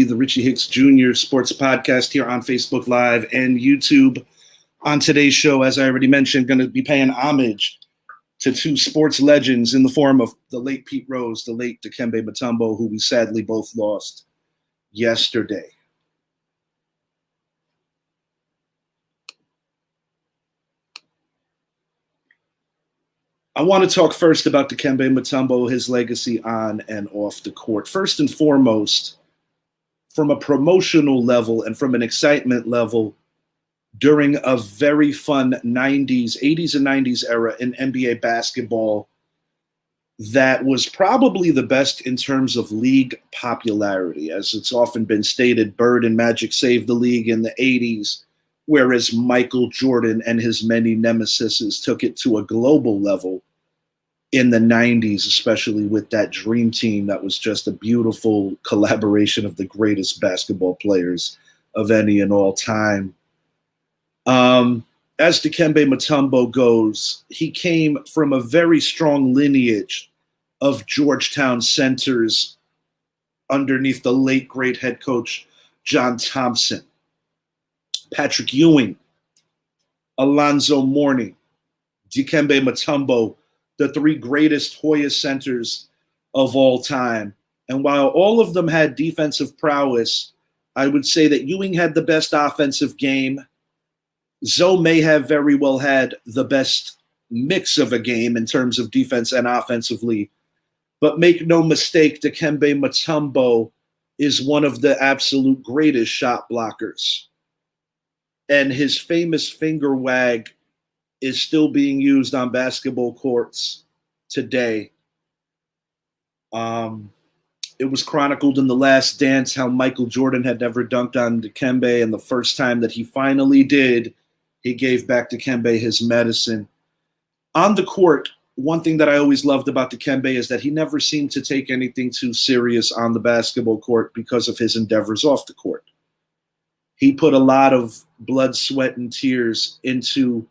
the Richie Hicks Jr. Sports Podcast here on Facebook Live and YouTube. On today's show, as I already mentioned, going to be paying homage to two sports legends in the form of the late Pete Rose, the late Dikembe Mutombo, who we sadly both lost yesterday. I want to talk first about Dikembe Mutombo, his legacy on and off the court. First and foremost, from a promotional level and from an excitement level, during a very fun 80s and 90s era in NBA basketball that was probably the best in terms of league popularity. As it's often been stated, Bird and Magic saved the league in the 80s, whereas Michael Jordan and his many nemesis took it to a global level in the 90s, especially with that dream team that was just a beautiful collaboration of the greatest basketball players of any and all time. As Dikembe Mutombo goes, he came from a very strong lineage of Georgetown centers underneath the late, great head coach John Thompson, Patrick Ewing, Alonzo Mourning, Dikembe Mutombo, the three greatest Hoya centers of all time. And while all of them had defensive prowess, I would say that Ewing had the best offensive game. Zoe may have very well had the best mix of a game in terms of defense and offensively. But make no mistake, Dikembe Mutombo is one of the absolute greatest shot blockers. And his famous finger wag is still being used on basketball courts today. It was chronicled in The Last Dance how Michael Jordan had never dunked on Dikembe, and the first time that he finally did, he gave back Dikembe his medicine. On the court, one thing that I always loved about Dikembe is that he never seemed to take anything too serious on the basketball court because of his endeavors off the court. He put a lot of blood, sweat, and tears into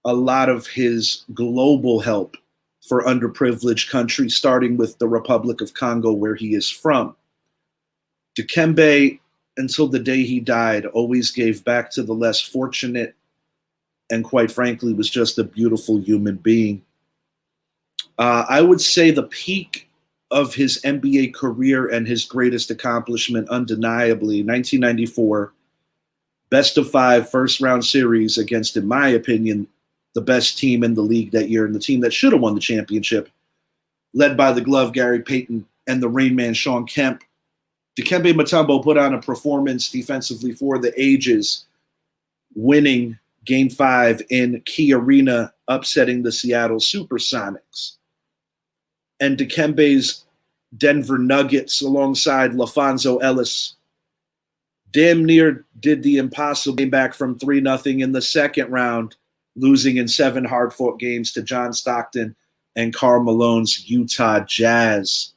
a lot of his global help for underprivileged countries, starting with the Republic of Congo, where he is from. Dikembe, until the day he died, always gave back to the less fortunate and, quite frankly, was just a beautiful human being. I would say the peak of his NBA career and his greatest accomplishment, undeniably, 1994, best of 5 first-round series against, in my opinion, the best team in the league that year and the team that should have won the championship, led by the glove Gary Payton and the Rain Man Shawn Kemp. Dikembe Mutombo put on a performance defensively for the ages, winning Game 5 in Key Arena, upsetting the Seattle Supersonics. And Dikembe's Denver Nuggets alongside LaFonso Ellis damn near did the impossible, came back from 3-0 in the second round, losing in 7 hard-fought games to John Stockton and Karl Malone's Utah Jazz.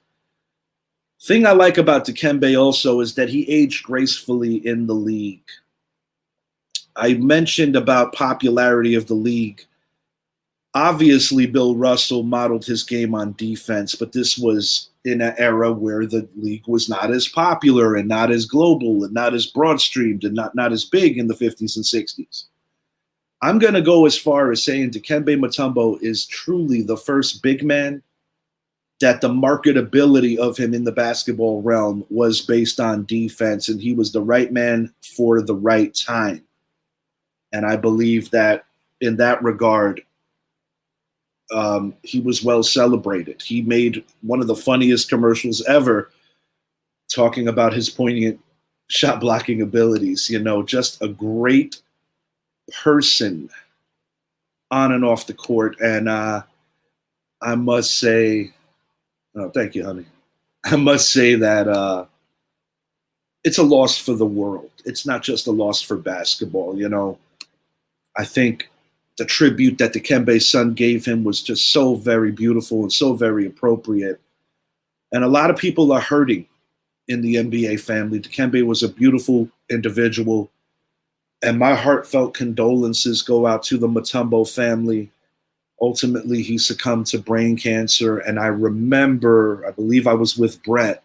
Thing I like about Dikembe also is that he aged gracefully in the league. I mentioned about popularity of the league. Obviously, Bill Russell modeled his game on defense, but this was in an era where the league was not as popular and not as global and not as broad-streamed and not as big in the 50s and 60s. I'm going to go as far as saying Dikembe Mutombo is truly the first big man that the marketability of him in the basketball realm was based on defense, and he was the right man for the right time. And I believe that in that regard, he was well celebrated. He made one of the funniest commercials ever talking about his poignant shot blocking abilities. You know, just a great person on and off the court. And I must say, oh, thank you, honey. I must say that it's a loss for the world. It's not just a loss for basketball. You know, I think the tribute that Dikembe's son gave him was just so very beautiful and so very appropriate. And a lot of people are hurting in the NBA family. Dikembe was a beautiful individual. And my heartfelt condolences go out to the Mutombo family. Ultimately, he succumbed to brain cancer. And I remember, I believe I was with Brett,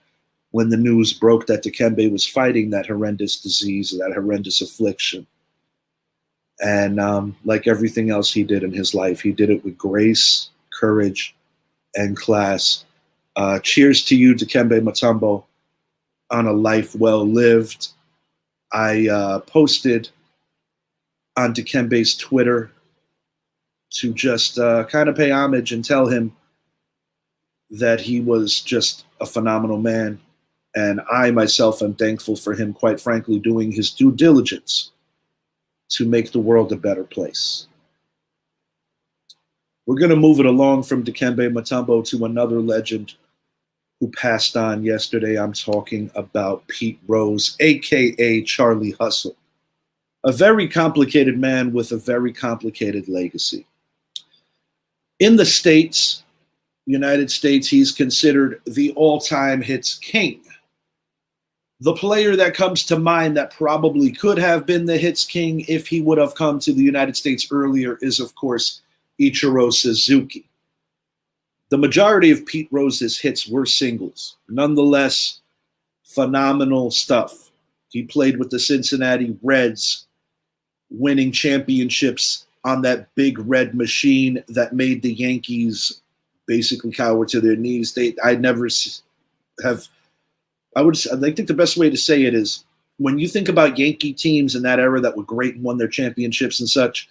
when the news broke that Dikembe was fighting that horrendous disease, that horrendous affliction. And like everything else he did in his life, he did it with grace, courage, and class. Cheers to you, Dikembe Mutombo, on a life well lived. I posted on Dikembe's Twitter to just kind of pay homage and tell him that he was just a phenomenal man. And I myself am thankful for him, quite frankly, doing his due diligence to make the world a better place. We're going to move it along from Dikembe Mutombo to another legend who passed on yesterday. I'm talking about Pete Rose, a.k.a. Charlie Hustle. A very complicated man with a very complicated legacy. In the States, United States, he's considered the all-time hits king. The player that comes to mind that probably could have been the hits king if he would have come to the United States earlier is, of course, Ichiro Suzuki. The majority of Pete Rose's hits were singles. Nonetheless, phenomenal stuff. He played with the Cincinnati Reds, winning championships on that big red machine that made the Yankees basically cower to their knees. I think the best way to say it is when you think about Yankee teams in that era that were great and won their championships and such,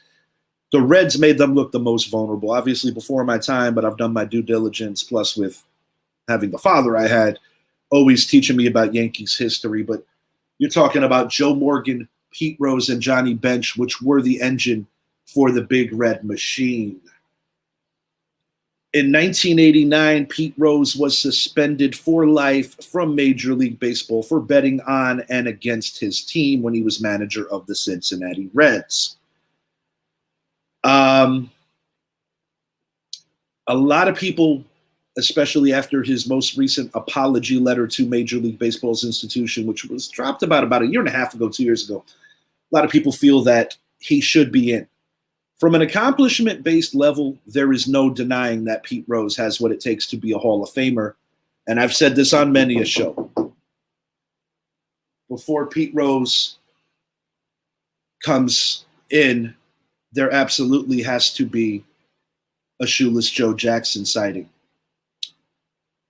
the Reds made them look the most vulnerable. Obviously before my time, but I've done my due diligence, plus with having the father I had, always teaching me about Yankees history. But you're talking about Joe Morgan, Pete Rose, and Johnny Bench, which were the engine for the big red machine. In 1989, Pete Rose was suspended for life from Major League Baseball for betting on and against his team when he was manager of the Cincinnati Reds. A lot of people, especially after his most recent apology letter to Major League Baseball's institution, which was dropped about a year and a half ago, 2 years ago, a lot of people feel that he should be in. From an accomplishment-based level, there is no denying that Pete Rose has what it takes to be a Hall of Famer. And I've said this on many a show. Before Pete Rose comes in, there absolutely has to be a Shoeless Joe Jackson sighting.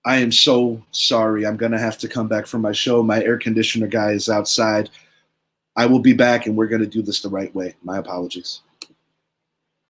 I am so sorry. I'm going to have to come back from my show. My air conditioner guy is outside. I will be back, and we're going to do this the right way. My apologies.